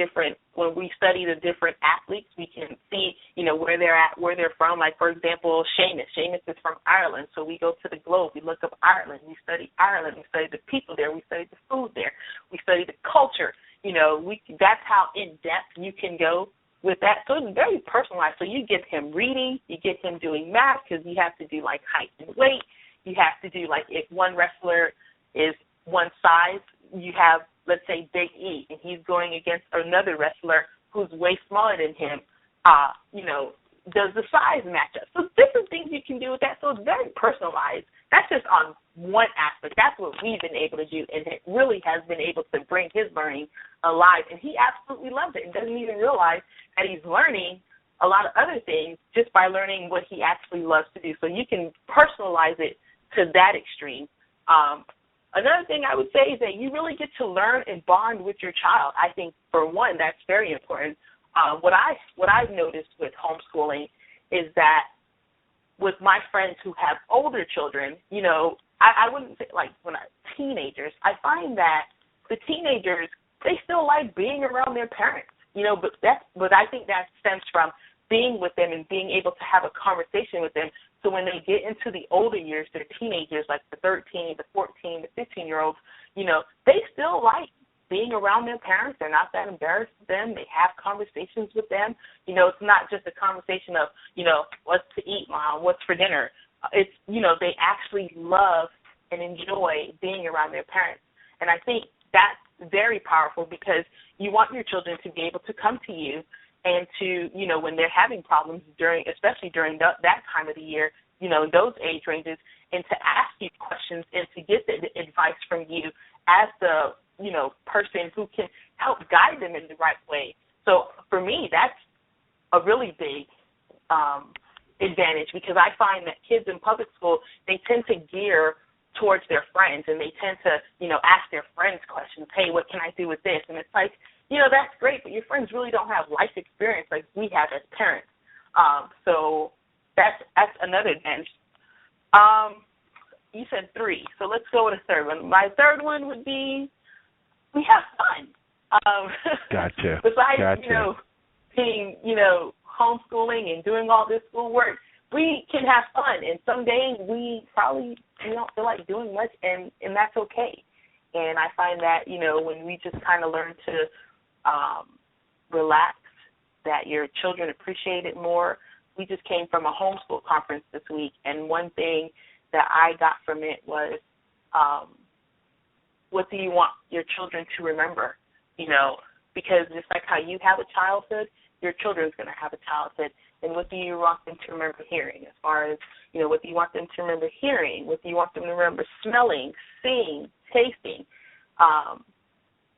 Speaker 8: when we study the different athletes, we can see, where they're at, where they're from. Like, for example, Seamus. Seamus is from Ireland, so we go to the globe. We look up Ireland. We study Ireland. We study the people there. We study the food there. We study the culture. That's how in-depth you can go with that. So it's very personalized. So you get him reading. You get him doing math because you have to do, like, height and weight. You have to do, like, if one wrestler is one size, you have, let's say, Big E, and he's going against another wrestler who's way smaller than him, does the size match up? So different things you can do with that. So it's very personalized. That's just on one aspect. That's what we've been able to do, and it really has been able to bring his learning alive. And he absolutely loves it and doesn't even realize that he's learning a lot of other things just by learning what he actually loves to do. So you can personalize it to that extreme. Another thing I would say is that you really get to learn and bond with your child. I think, for one, that's very important. What I've noticed with homeschooling is that with my friends who have older children, I wouldn't say like teenagers. I find that the teenagers, they still like being around their parents, but I think that stems from being with them and being able to have a conversation with them. So when they get into the older years, they're teenagers, like the 13, the 14, the 15-year-olds, they still like being around their parents. They're not that embarrassed with them. They have conversations with them. It's not just a conversation of, what's to eat, Mom, what's for dinner. It's, they actually love and enjoy being around their parents. And I think that's very powerful because you want your children to be able to come to you and to, when they're having problems especially during that time of the year, those age ranges, and to ask you questions and to get the advice from you as the, person who can help guide them in the right way. So for me, that's a really big advantage because I find that kids in public school, they tend to gear towards their friends and they tend to, ask their friends questions. Hey, what can I do with this? And it's like, that's great, but your friends really don't have life experience like we have as parents. So that's another advantage. You said 3, so let's go with a third one. My third one would be we have fun.
Speaker 6: Gotcha.
Speaker 8: Besides, being, homeschooling and doing all this schoolwork, we can have fun. And some days we probably don't feel like doing much, and that's okay. And I find that, when we just kind of learn to relax, that your children appreciate it more. We just came from a homeschool conference this week, and one thing that I got from it was, what do you want your children to remember? Because just like how you have a childhood, your children's going to have a childhood. And what do you want them to remember hearing? As far as, what do you want them to remember hearing? What do you want them to remember smelling, seeing, tasting?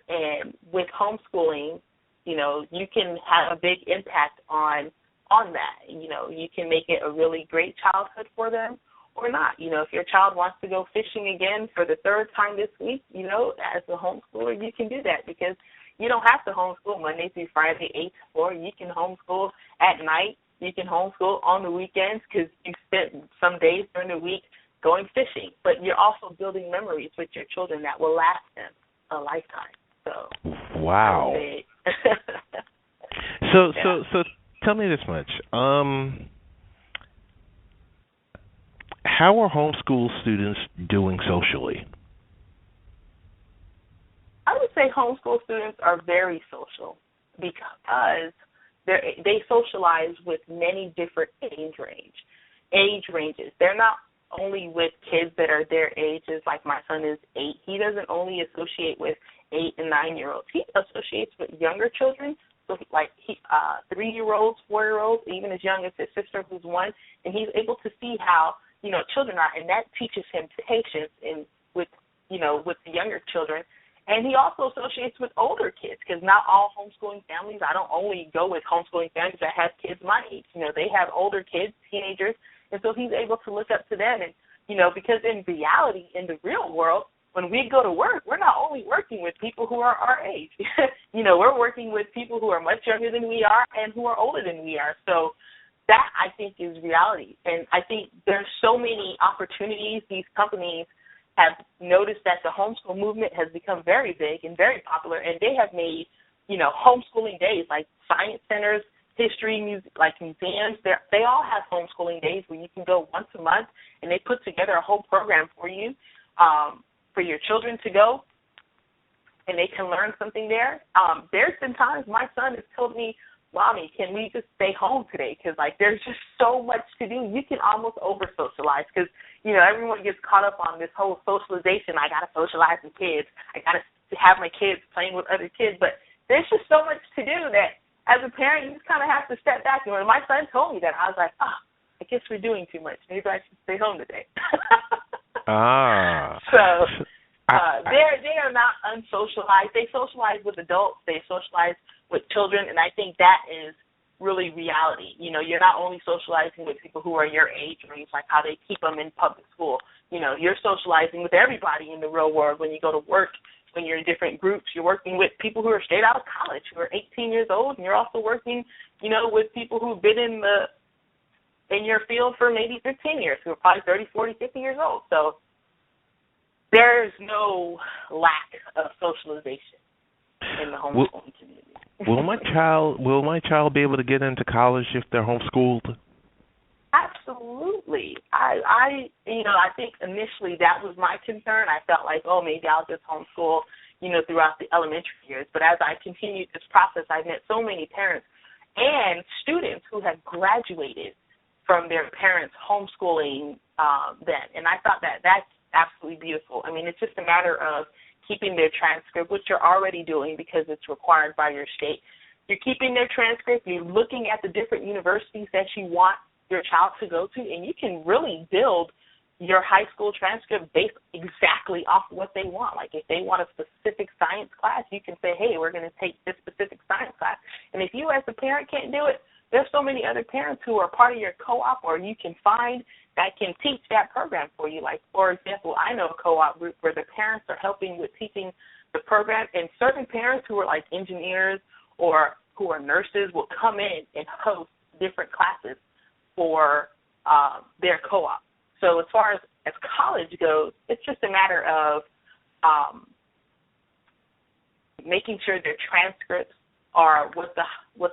Speaker 8: And with homeschooling, you can have a big impact on that. You can make it a really great childhood for them, or not. You know, if your child wants to go fishing again for the third time this week, you know, as a homeschooler, you can do that because you don't have to homeschool Monday through Friday, 8 to 4. You can homeschool at night. You can homeschool on the weekends because you spent some days during the week going fishing. But you're also building memories with your children that will last them a lifetime. So,
Speaker 9: wow. So tell me this much. How are homeschool students doing socially?
Speaker 8: I would say homeschool students are very social because they socialize with many different age ranges. They're not only with kids that are their ages, like my son is 8. He doesn't only associate with 8 and 9-year-olds. He associates with younger children, so like 3-year-olds, 4-year-olds, even as young as his sister who's 1, and he's able to see how, you know, children are, and that teaches him patience with the younger children. And he also associates with older kids because not all homeschooling families, I don't only go with homeschooling families that have kids my age. You know, they have older kids, teenagers, and so he's able to look up to them. And, you know, because in reality, in the real world, when we go to work, we're not only working with people who are our age. You know, we're working with people who are much younger than we are and who are older than we are. So that, I think, is reality. And I think there's so many opportunities. These companies have noticed that the homeschool movement has become very big and very popular, and they have made, you know, homeschooling days like science centers, history, music, like museums. They all have homeschooling days where you can go once a month, and they put together a whole program for you, for your children to go, and they can learn something there. There's been times my son has told me, Mommy, can we just stay home today? Because, like, there's just so much to do. You can almost over-socialize because, you know, everyone gets caught up on this whole socialization. I got to socialize with kids. I got to have my kids playing with other kids. But there's just so much to do that, as a parent, you just kind of have to step back. And when my son told me that, I was like, I guess we're doing too much. Maybe I should stay home today. So they are not unsocialized. They socialize with adults. They socialize with children, and I think that is really reality. You know, you're not only socializing with people who are your age range, like how they keep them in public school. You know, you're socializing with everybody in the real world when you go to work, when you're in different groups. You're working with people who are straight out of college, who are 18 years old, and you're also working, you know, with people who've been in your field for maybe 15 years, who are probably 30, 40, 50 years old. So there's no lack of socialization in the homeschooling community.
Speaker 9: Will my child be able to get into college if they're homeschooled?
Speaker 8: Absolutely. I think initially that was my concern. I felt like, maybe I'll just homeschool, you know, throughout the elementary years. But as I continued this process, I met so many parents and students who have graduated from their parents' homeschooling then. And I thought that's absolutely beautiful. I mean, it's just a matter of keeping their transcript, which you're already doing because it's required by your state. You're keeping their transcript. You're looking at the different universities that you want your child to go to, and you can really build your high school transcript based exactly off of what they want. Like if they want a specific science class, you can say, hey, we're going to take this specific science class. And if you as a parent can't do it, there's so many other parents who are part of your co-op or you can find that can teach that program for you. Like, for example, I know a co-op group where the parents are helping with teaching the program, and certain parents who are like engineers or who are nurses will come in and host different classes for their co-op. So as far as college goes, it's just a matter of making sure their transcripts are what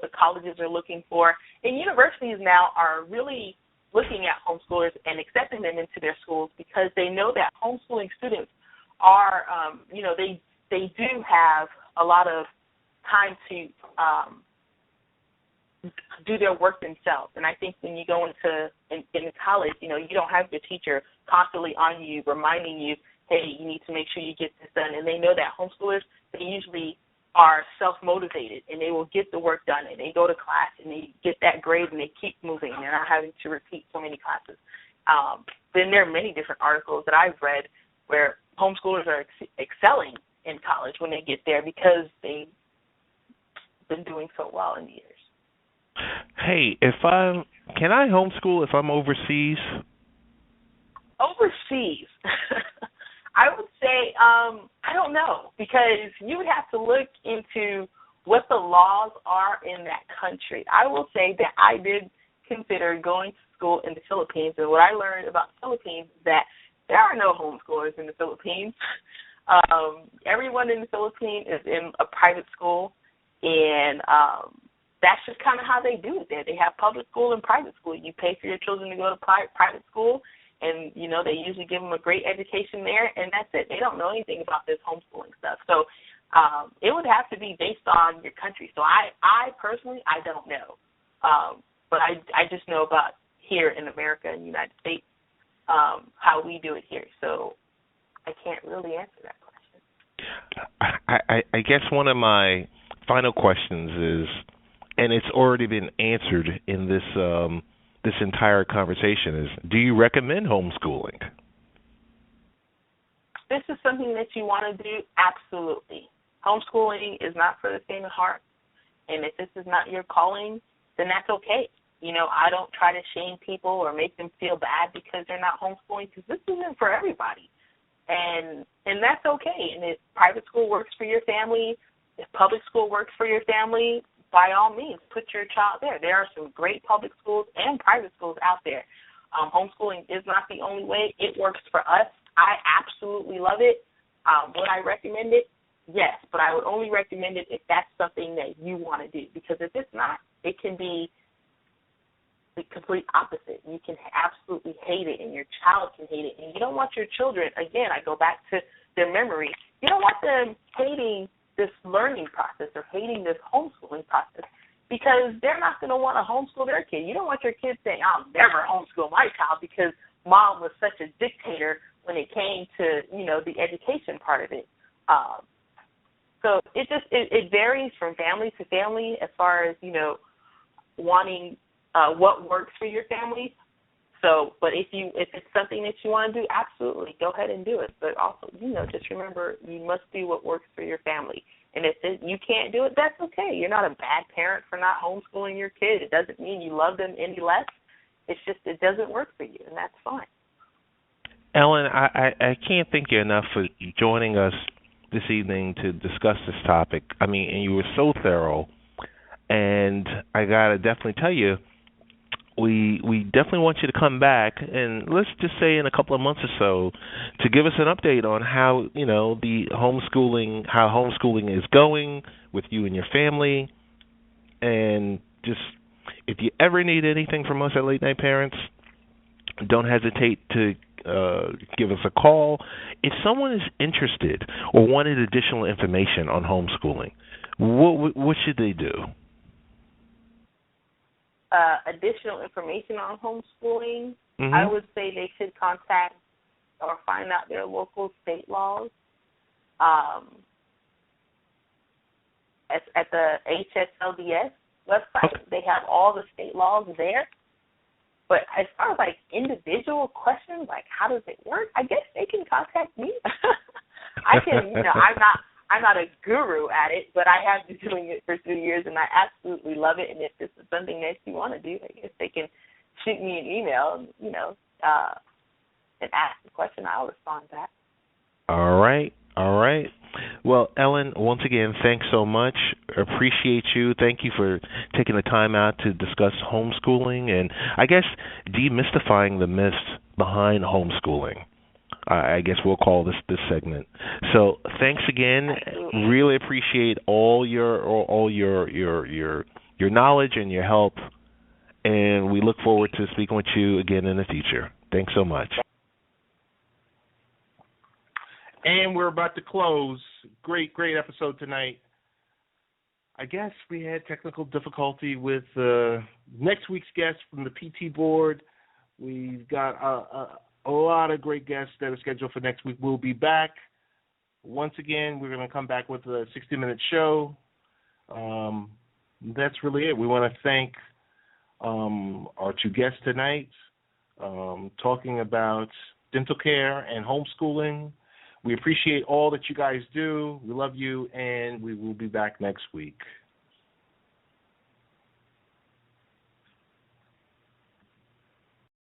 Speaker 8: the colleges are looking for. And universities now are really looking at homeschoolers and accepting them into their schools because they know that homeschooling students are, they do have a lot of time to do their work themselves. And I think when you go into college, you know, you don't have your teacher constantly on you, reminding you, hey, you need to make sure you get this done. And they know that homeschoolers, they usually are self-motivated, and they will get the work done, and they go to class, and they get that grade, and they keep moving. They're not having to repeat so many classes. Then there are many different articles that I've read where homeschoolers are excelling in college when they get there because they've been doing so well in the years.
Speaker 9: Hey, can I homeschool if I'm overseas?
Speaker 8: Overseas, I would say I don't know, because you would have to look into what the laws are in that country. I will say that I did consider going to school in the Philippines, and what I learned about the Philippines is that there are no homeschoolers in the Philippines. Everyone in the Philippines is in a private school, and that's just kind of how they do it there. They have public school and private school. You pay for your children to go to private school, and, you know, they usually give them a great education there, and that's it. They don't know anything about this homeschooling stuff. So it would have to be based on your country. So I personally, I don't know. But I just know about here in America and the United States, how we do it here. So I can't really answer that question.
Speaker 9: I guess one of my final questions is, and it's already been answered in this entire conversation, is, do you recommend homeschooling?
Speaker 8: This is something that you want to do? Absolutely. Homeschooling is not for the faint of heart, and if this is not your calling, then that's okay. You know, I don't try to shame people or make them feel bad because they're not homeschooling, because this isn't for everybody, and that's okay. And if private school works for your family, if public school works for your family, by all means, put your child there. There are some great public schools and private schools out there. Homeschooling is not the only way. It works for us. I absolutely love it. Would I recommend it? Yes, but I would only recommend it if that's something that you want to do, because if it's not, it can be the complete opposite. You can absolutely hate it, and your child can hate it, and you don't want your children, again, I go back to their memory, you don't want them hating this learning process or hating this homeschooling process, because they're not going to want to homeschool their kid. You don't want your kids saying, I'll never homeschool my child because mom was such a dictator when it came to, you know, the education part of it. So it varies from family to family as far as, you know, wanting what works for your family. So, but if it's something that you want to do, absolutely, go ahead and do it. But also, you know, just remember, you must do what works for your family. And if you can't do it, that's okay. You're not a bad parent for not homeschooling your kid. It doesn't mean you love them any less. It's just it doesn't work for you, and that's fine.
Speaker 9: Ellen, I can't thank you enough for joining us this evening to discuss this topic. I mean, and you were so thorough. And I got to definitely tell you, we definitely want you to come back, and let's just say in a couple of months or so, to give us an update on how, you know, how homeschooling is going with you and your family. And just, if you ever need anything from us at Late Night Parents, don't hesitate to give us a call. If someone is interested or wanted additional information on homeschooling, what should they do?
Speaker 8: Additional information on homeschooling,
Speaker 9: Mm-hmm.
Speaker 8: I would say they should contact or find out their local state laws. At the HSLDS website,
Speaker 9: Okay.
Speaker 8: They have all the state laws there. But as far as, like, individual questions, like how does it work, I guess they can contact me. I can, you know, I'm not a guru at it, but I have been doing it for 3 years, and I absolutely love it. And if this is something that you want to do, I guess they can shoot me an email, and, you know, and ask the question. I'll respond back.
Speaker 9: All right. Well, Ellen, once again, thanks so much. Appreciate you. Thank you for taking the time out to discuss homeschooling and, I guess, demystifying the myths behind homeschooling. I guess we'll call this segment. So thanks again.
Speaker 8: Absolutely.
Speaker 9: Really appreciate all your knowledge and your help, and we look forward to speaking with you again in the future. Thanks so much.
Speaker 3: And we're about to close. Great episode tonight. I guess we had technical difficulty with next week's guest from the PT board. We've got a lot of great guests that are scheduled for next week. We'll be back. Once again, we're going to come back with a 60-minute show. That's really it. We want to thank our two guests tonight, talking about dental care and homeschooling. We appreciate all that you guys do. We love you, and we will be back next week.